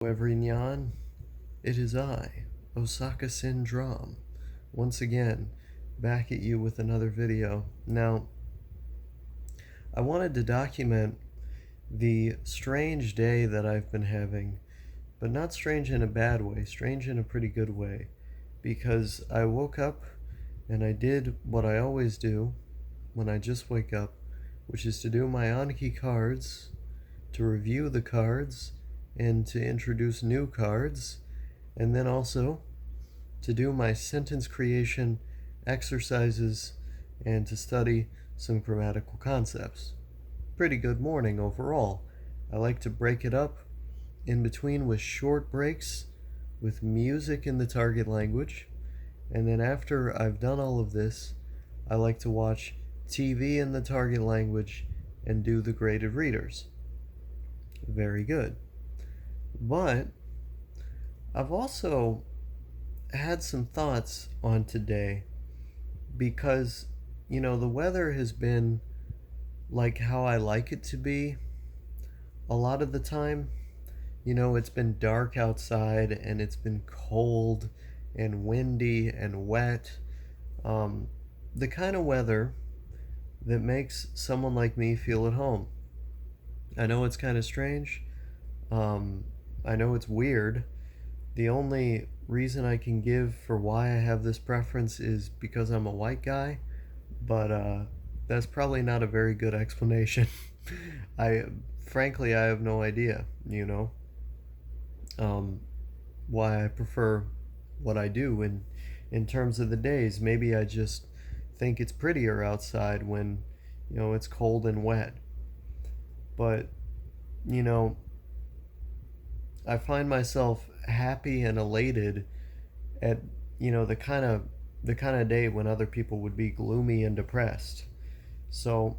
Everyone, it is I, OsakaSyndrome, once again back at you with another video. Now, I wanted to document the strange day that I've been having, but not strange in a bad way, strange in a pretty good way, because I woke up and I did what I always do when I just wake up, which is to do my Anki cards, to review the cards, and to introduce new cards, and then also to do my sentence creation exercises and to study some grammatical concepts. Pretty good morning overall. I like to break it up in between with short breaks with music in the target language, and then after I've done all of this, I like to watch TV in the target language and do the graded readers. Very good. But I've also had some thoughts on today because, the weather has been like how I like it to be a lot of the time. It's been dark outside and it's been cold and windy and wet. The kind of weather that makes someone like me feel at home. I know it's kind of strange. I know it's weird. The only reason I can give for why I have this preference is because I'm a white guy, but that's probably not a very good explanation. I frankly I have no idea, um, why I prefer what I do in terms of the days. Maybe I just think it's prettier outside when it's cold and wet. But you know, I find myself happy and elated at the kind of day when other people would be gloomy and depressed. So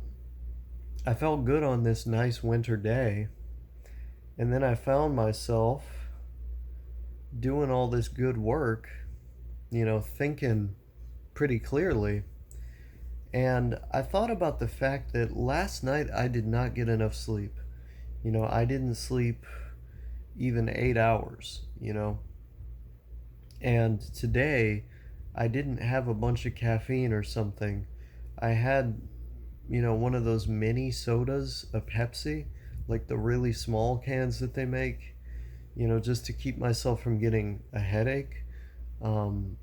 I felt good on this nice winter day, and then I found myself doing all this good work, thinking pretty clearly. And I thought about the fact that last night I did not get enough sleep. I didn't sleep even 8 hours, And today I didn't have a bunch of caffeine or something. I had, one of those mini sodas, a Pepsi, like the really small cans that they make, just to keep myself from getting a headache. Um,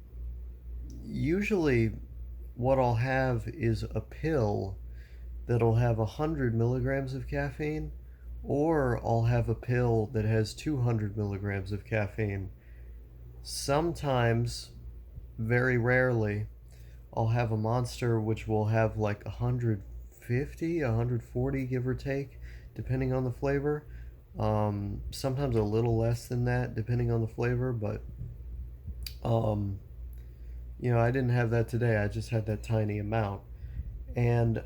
Usually, what I'll have is a pill that'll have 100 milligrams of caffeine, or I'll have a pill that has 200 milligrams of caffeine. Sometimes, very rarely, I'll have a monster which will have like 150, 140, give or take, depending on the flavor. Sometimes a little less than that, depending on the flavor, but um, I didn't have that today. I just had that tiny amount. And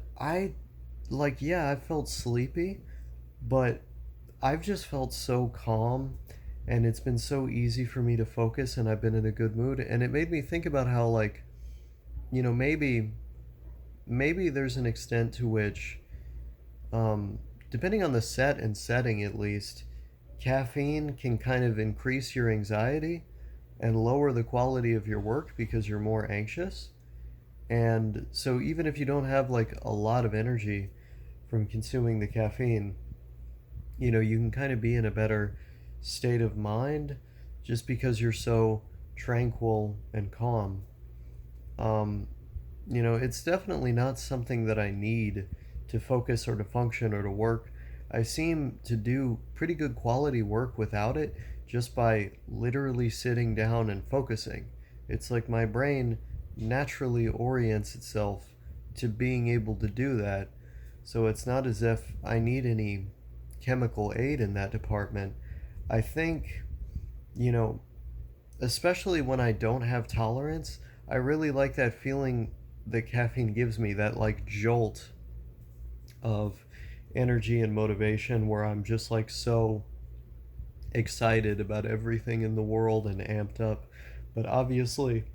yeah, I felt sleepy, but I've just felt so calm and it's been so easy for me to focus and I've been in a good mood. And it made me think about how, like, maybe there's an extent to which, depending on the set and setting at least, caffeine can kind of increase your anxiety and lower the quality of your work because you're more anxious. And so even if you don't have like a lot of energy from consuming the caffeine, you can kind of be in a better state of mind just because you're so tranquil and calm. Um, it's definitely not something that I need to focus or to function or to work. I seem to do pretty good quality work without it just by literally sitting down and focusing. It's like my brain naturally orients itself to being able to do that. So it's not as if I need any chemical aid in that department. I think, you know, especially when I don't have tolerance, I really like that feeling that caffeine gives me, that like jolt of energy and motivation where I'm just like so excited about everything in the world and amped up. But obviously,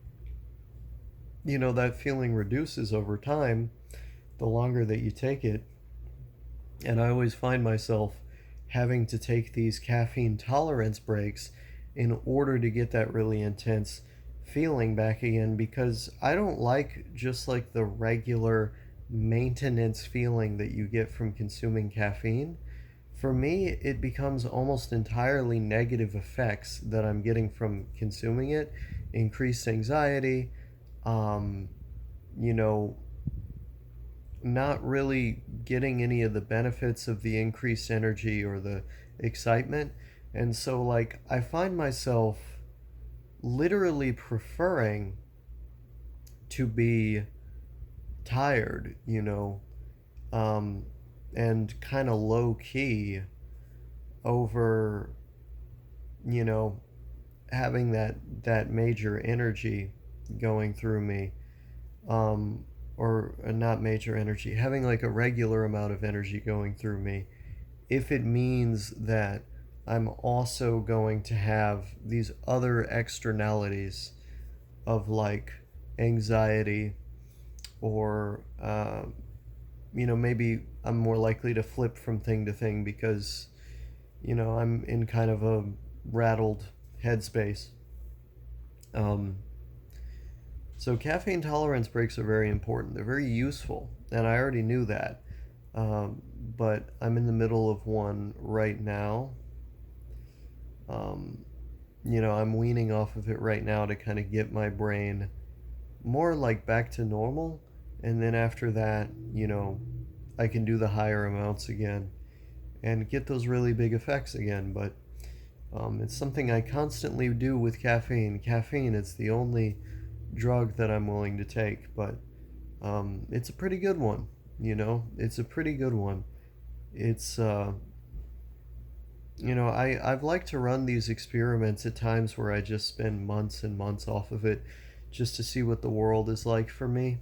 that feeling reduces over time the longer that you take it. And I always find myself having to take these caffeine tolerance breaks in order to get that really intense feeling back again, because I don't like just like the regular maintenance feeling that you get from consuming caffeine. For me, it becomes almost entirely negative effects that I'm getting from consuming it. Increased anxiety, um, you know, not really getting any of the benefits of the increased energy or the excitement. And so, like, I find myself literally preferring to be tired, um, and kind of low key over, you know, having that major energy going through me, um, or not major energy, having like a regular amount of energy going through me, if it means that I'm also going to have these other externalities of like anxiety, or maybe I'm more likely to flip from thing to thing because I'm in kind of a rattled headspace. um, so caffeine tolerance breaks are very important. They're very useful, and I already knew that. But I'm in the middle of one right now. um, I'm weaning off of it right now to kind of get my brain more like back to normal, and then after that, I can do the higher amounts again and get those really big effects again. But it's something I constantly do with caffeine. Caffeine is the only drug that I'm willing to take, but it's a pretty good one. It's a pretty good one. It's I've liked to run these experiments at times where I just spend months and months off of it just to see what the world is like for me.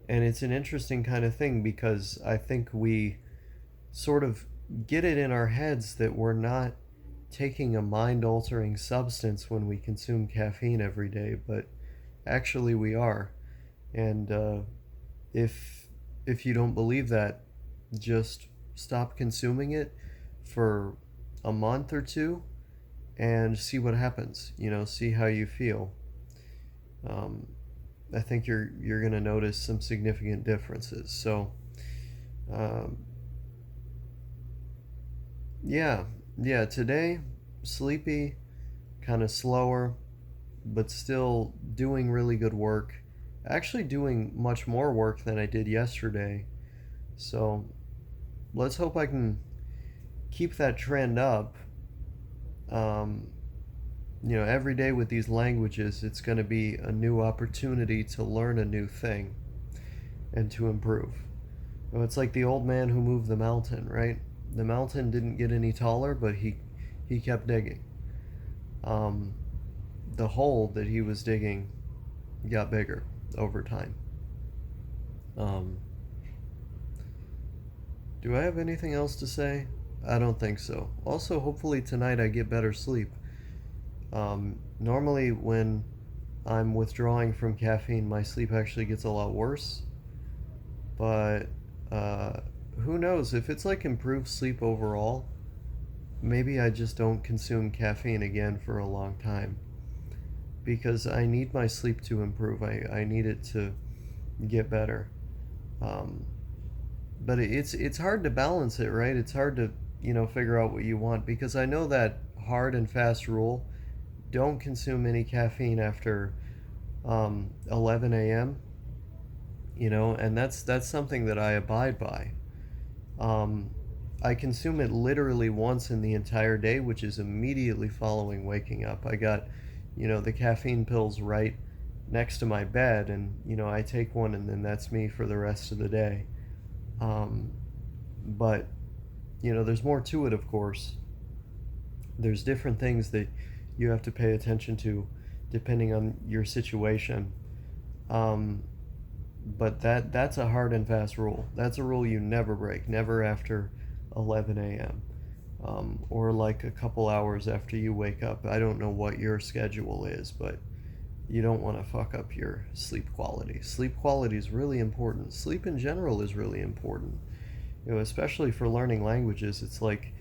And it's an interesting kind of thing because I think we sort of get it in our heads that we're not taking a mind altering substance when we consume caffeine every day, but actually we are. And if you don't believe that, just stop consuming it for a month or two and see what happens. See how you feel. Um, I think you're gonna notice some significant differences. So, um, yeah, yeah. Today, sleepy, kind of slower, but still doing really good work. Actually, doing much more work than I did yesterday. So, let's hope I can keep that trend up. Um, every day with these languages, it's going to be a new opportunity to learn a new thing and to improve. It's like the old man who moved the mountain, right? The mountain didn't get any taller, but he kept digging. Um, the hole that he was digging got bigger over time. Um, do I have anything else to say? I don't think so. Also, hopefully tonight I get better sleep. Normally, when I'm withdrawing from caffeine, my sleep actually gets a lot worse. But uh, who knows? If it's like improved sleep overall, maybe I just don't consume caffeine again for a long time. Because I need my sleep to improve. I need it to get better. Um, but it's hard to balance it, right? It's hard to figure out what you want, because I know that hard and fast rule: don't consume any caffeine after 11 a.m. And that's something that I abide by. Um, I consume it literally once in the entire day, which is immediately following waking up. I got, the caffeine pills right next to my bed, and I take one, and then that's me for the rest of the day. Um, but there's more to it, of course. There's different things that you have to pay attention to depending on your situation. Um, but that's a hard and fast rule. That's a rule you never break. Never after 11 a.m. Or like a couple hours after you wake up. I don't know what your schedule is, but you don't want to fuck up your sleep quality. Sleep quality is really important. Sleep in general is really important. Especially for learning languages, it's like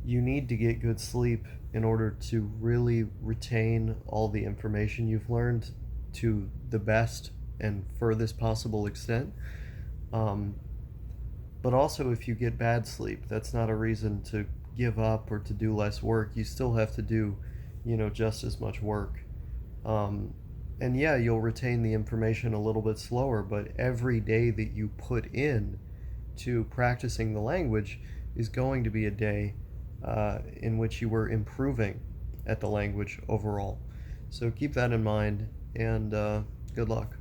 you need to get good sleep in order to really retain all the information you've learned to the best and furthest possible extent. Um, but also, if you get bad sleep, that's not a reason to give up or to do less work. You still have to do, just as much work. Um, and yeah, you'll retain the information a little bit slower, but every day that you put in to practicing the language is going to be a day in which you were improving at the language overall. So keep that in mind, and good luck.